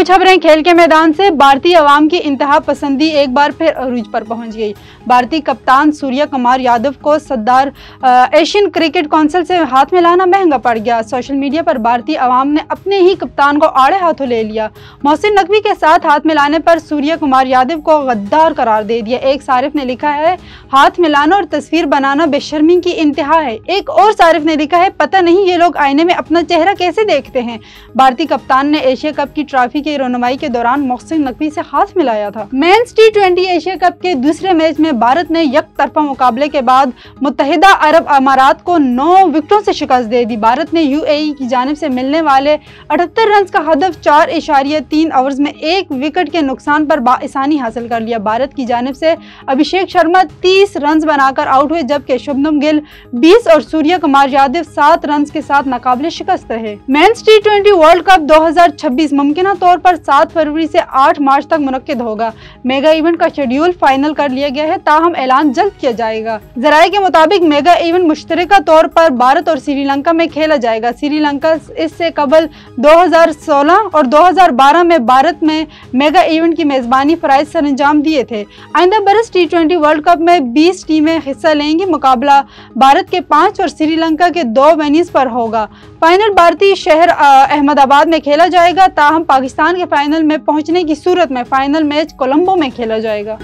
कुछ खबरें खेल के मैदान से। भारतीय अवाम की इंतहा पसंदी एक बार फिर अरूज पर पहुंच गई। भारतीय कप्तान सूर्य कुमार यादव को सद्दार एशियन क्रिकेट काउंसिल से हाथ मिलाना महंगा पड़ गया। सोशल मीडिया पर भारतीय अवाम ने अपने ही कप्तान को आड़े हाथों ले लिया। मोहसिन नकवी के साथ हाथ मिलाने पर सूर्य कुमार यादव को गद्दार करार दे दिया। एक सारिफ ने लिखा है, हाथ मिलाना और तस्वीर बनाना बेशर्मी की इंतहा है। एक और सारिफ ने लिखा है, पता नहीं ये लोग आईने में अपना चेहरा कैसे देखते हैं। भारतीय कप्तान ने एशिया कप की ट्रॉफी की रौनमाई के दौरान मोहसिन नकवी से हाथ मिलाया था। मेंस T20 एशिया कप के दूसरे मैच में भारत ने यकतरफा मुकाबले के बाद मुत्तहिदा अरब अमारात को 9 विकेटों से शिकस्त दे दी। भारत ने UAE की जानिब से मिलने वाले 78 रन का हदफ 4.3 ओवर्स में 1 विकेट के नुकसान पर बाआसानी हासिल कर लिया। भारत की जानिब से अभिषेक शर्मा 30 रन बनाकर आउट हुए, जबकि शुभमन गिल 20 और सूर्य कुमार यादव 7 रन के साथ नाकाबिले शिकस्त रहे। मेंस T20 वर्ल्ड कप 2026 मुमकिन तौर पर 7 फरवरी से 8 मार्च तक मुनक्किद होगा। मेगा इवेंट का शेड्यूल फाइनल कर लिया गया है, ताहम ऐलान जल्द किया जाएगा। जराये के मुताबिक मेगा इवेंट मुश्तरका तौर पर भारत और श्रीलंका में खेला जाएगा। श्रीलंका इससे कबल 2016 और 2012 में भारत में मेगा इवेंट की मेजबानी फराइज सर अंजाम दिए थे। आइंदा बरस T20 वर्ल्ड कप में 20 टीमें हिस्सा लेंगी। मुकाबला भारत के 5 और श्रीलंका के 2 वेन्यूज पर होगा। फाइनल भारतीय शहर अहमदाबाद में खेला जाएगा, ताहम पाकिस्तान के फाइनल में पहुंचने की सूरत में फाइनल मैच कोलंबो में खेला जाएगा।